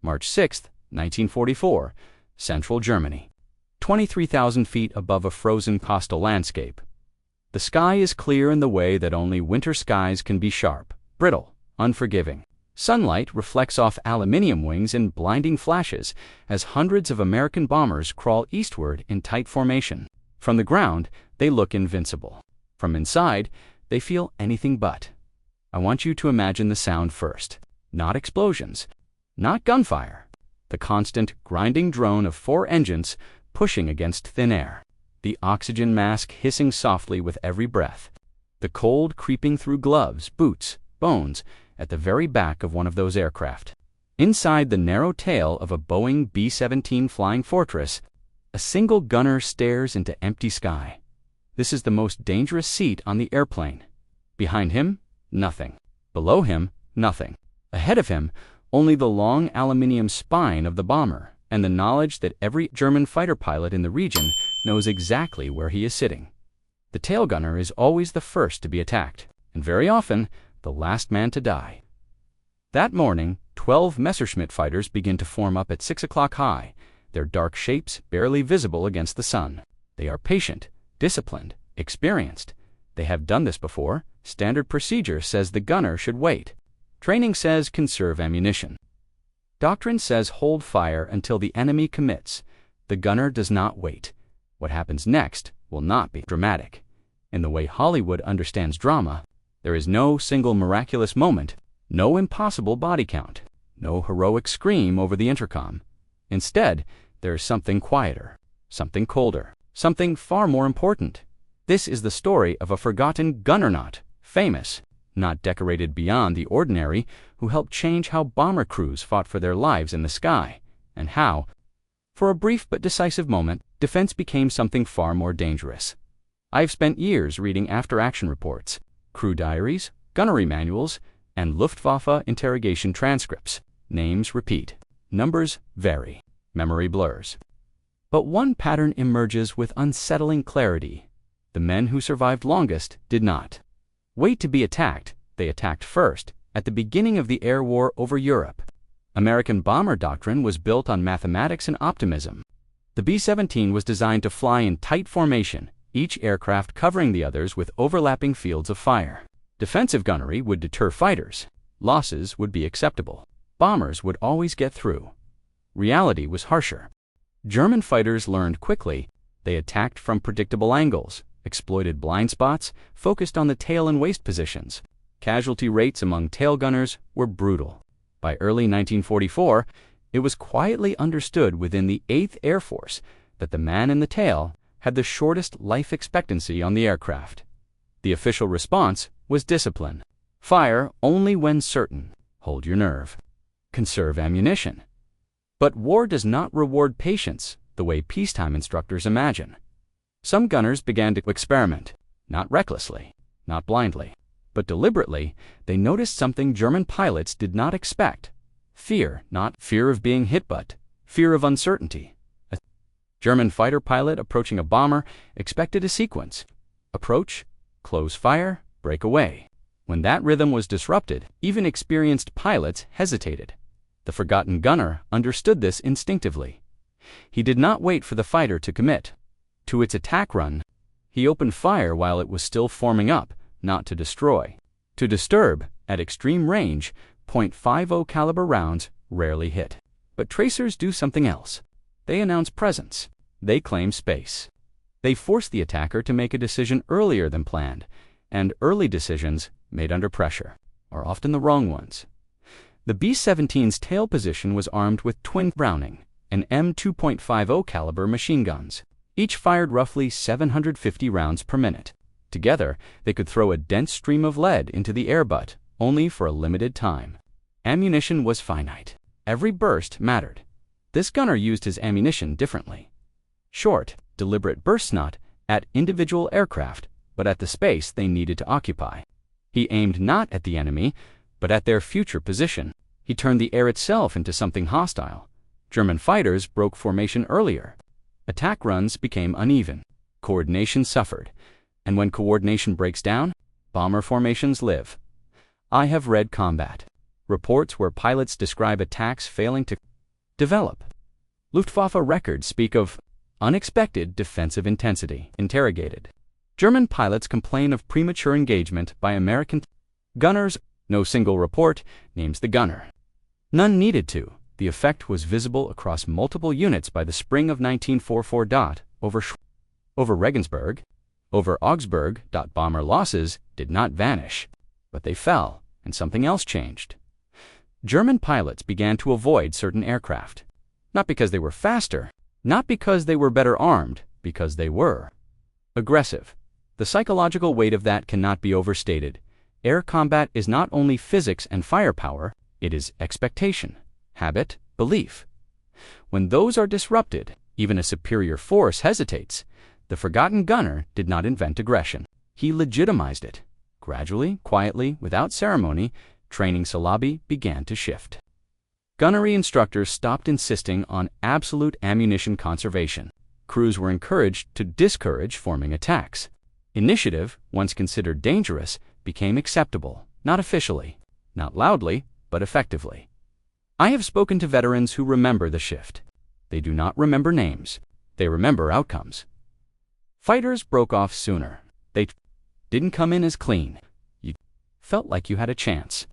March 6, 1944, central Germany. 23,000 feet above a frozen coastal landscape. The sky is clear in the way that only winter skies can be sharp, brittle, unforgiving. Sunlight reflects off aluminium wings in blinding flashes as hundreds of American bombers crawl eastward in tight formation. From the ground, they look invincible. From inside, they feel anything but. I want you to imagine the sound first. Not explosions, not gunfire. The constant, grinding drone of 4 engines pushing against thin air. The oxygen mask hissing softly with every breath. The cold creeping through gloves, boots, bones, at the very back of one of those aircraft. Inside the narrow tail of a Boeing B-17 Flying Fortress, a single gunner stares into empty sky. This is the most dangerous seat on the airplane. Behind him, nothing. Below him, nothing. Ahead of him, only the long aluminium spine of the bomber and the knowledge that every German fighter pilot in the region knows exactly where he is sitting. The tail gunner is always the first to be attacked, and very often, the last man to die. That morning, 12 Messerschmitt fighters begin to form up at 6 o'clock high, their dark shapes barely visible against the sun. They are patient, disciplined, experienced. They have done this before. Standard procedure says the gunner should wait. Training says conserve ammunition. Doctrine says hold fire until the enemy commits. The gunner does not wait. What happens next will not be dramatic. In the way Hollywood understands drama, there is no single miraculous moment, no impossible body count, no heroic scream over the intercom. Instead, there is something quieter, something colder, something far more important. This is the story of a forgotten gunner, not famous, not decorated beyond the ordinary, who helped change how bomber crews fought for their lives in the sky, and how, for a brief but decisive moment, defense became something far more dangerous. I've spent years reading after-action reports, crew diaries, gunnery manuals, and Luftwaffe interrogation transcripts. Names repeat. Numbers vary. Memory blurs. But one pattern emerges with unsettling clarity. The men who survived longest did not wait to be attacked. They attacked first, at the beginning of the air war over Europe. American bomber doctrine was built on mathematics and optimism. The B-17 was designed to fly in tight formation, each aircraft covering the others with overlapping fields of fire. Defensive gunnery would deter fighters. Losses would be acceptable. Bombers would always get through. Reality was harsher. German fighters learned quickly. They attacked from predictable angles, exploited blind spots, focused on the tail and waist positions. Casualty rates among tail gunners were brutal. By early 1944, it was quietly understood within the 8th Air Force that the man in the tail had the shortest life expectancy on the aircraft. The official response was discipline. Fire only when certain. Hold your nerve. Conserve ammunition. But war does not reward patience the way peacetime instructors imagine. Some gunners began to experiment, not recklessly, not blindly, but deliberately. They noticed something German pilots did not expect. Fear, not fear of being hit, but fear of uncertainty. A German fighter pilot approaching a bomber expected a sequence. Approach, close fire, break away. When that rhythm was disrupted, even experienced pilots hesitated. The forgotten gunner understood this instinctively. He did not wait for the fighter to commit to its attack run. He opened fire while it was still forming up, not to destroy. To disturb, at extreme range, .50 caliber rounds rarely hit. But tracers do something else. They announce presence. They claim space. They force the attacker to make a decision earlier than planned, and early decisions made under pressure are often the wrong ones. The B-17's tail position was armed with twin Browning and M2.50 caliber machine guns. Each fired roughly 750 rounds per minute. Together, they could throw a dense stream of lead into the air, but only for a limited time. Ammunition was finite. Every burst mattered. This gunner used his ammunition differently. Short, deliberate bursts, not at individual aircraft, but at the space they needed to occupy. He aimed not at the enemy, but at their future position. He turned the air itself into something hostile. German fighters broke formation earlier. Attack runs became uneven. Coordination suffered. And when coordination breaks down, bomber formations live. I have read combat reports where pilots describe attacks failing to develop. Luftwaffe records speak of unexpected defensive intensity. Interrogated. German pilots complain of premature engagement by American gunners. No single report names the gunner. None needed to. The effect was visible across multiple units by the spring of 1944. Over Regensburg, over Augsburg. Bomber losses did not vanish, but they fell, and something else changed. German pilots began to avoid certain aircraft. Not because they were faster, not because they were better armed, because they were aggressive. The psychological weight of that cannot be overstated. Air combat is not only physics and firepower, it is expectation, habit, belief. When those are disrupted, even a superior force hesitates. The forgotten gunner did not invent aggression. He legitimized it. Gradually, quietly, without ceremony, training syllabi began to shift. Gunnery instructors stopped insisting on absolute ammunition conservation. Crews were encouraged to discourage forming attacks. Initiative, once considered dangerous, became acceptable, not officially, not loudly, but effectively. I have spoken to veterans who remember the shift. They do not remember names. They remember outcomes. Fighters broke off sooner. They didn't come in as clean. You felt like you had a chance.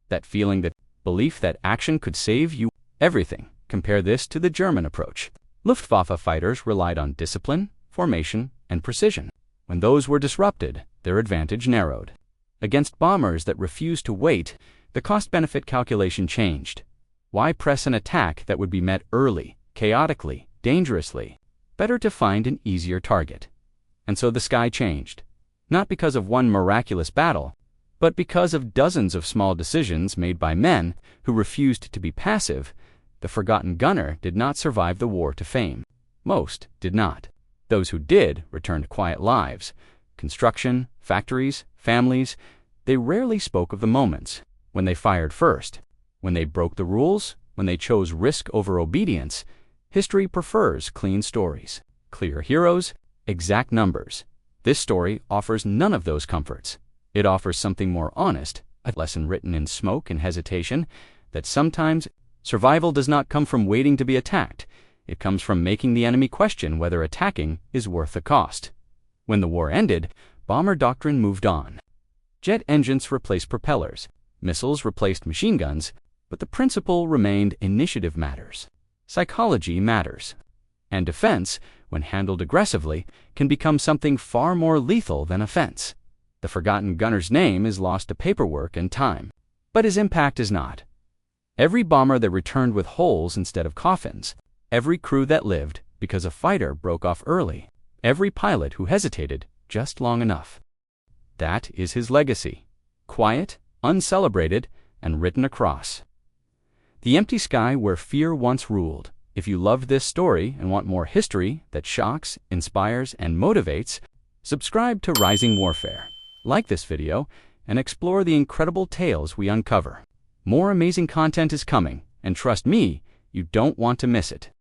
That feeling, that belief that action could save you everything. Compare this to the German approach. Luftwaffe fighters relied on discipline, formation, and precision. When those were disrupted, their advantage narrowed. Against bombers that refused to wait, the cost-benefit calculation changed. Why press an attack that would be met early, chaotically, dangerously? Better to find an easier target. And so the sky changed. Not because of one miraculous battle, but because of dozens of small decisions made by men who refused to be passive. The forgotten gunner did not survive the war to fame. Most did not. Those who did returned quiet lives. Construction, factories, families. They rarely spoke of the moments when they fired first, when they broke the rules, when they chose risk over obedience. History prefers clean stories, clear heroes, exact numbers. This story offers none of those comforts. It offers something more honest, a lesson written in smoke and hesitation, that sometimes survival does not come from waiting to be attacked. It comes from making the enemy question whether attacking is worth the cost. When the war ended, bomber doctrine moved on. Jet engines replaced propellers, missiles replaced machine guns, but the principle remained: initiative matters, psychology matters. And defense, when handled aggressively, can become something far more lethal than offense. The forgotten gunner's name is lost to paperwork and time, but his impact is not. Every bomber that returned with holes instead of coffins, every crew that lived because a fighter broke off early, every pilot who hesitated just long enough. That is his legacy, quiet, uncelebrated, and written across the empty sky where fear once ruled. If you loved this story and want more history that shocks, inspires, and motivates, subscribe to Rising Warfare. Like this video and explore the incredible tales we uncover. More amazing content is coming, and trust me, you don't want to miss it.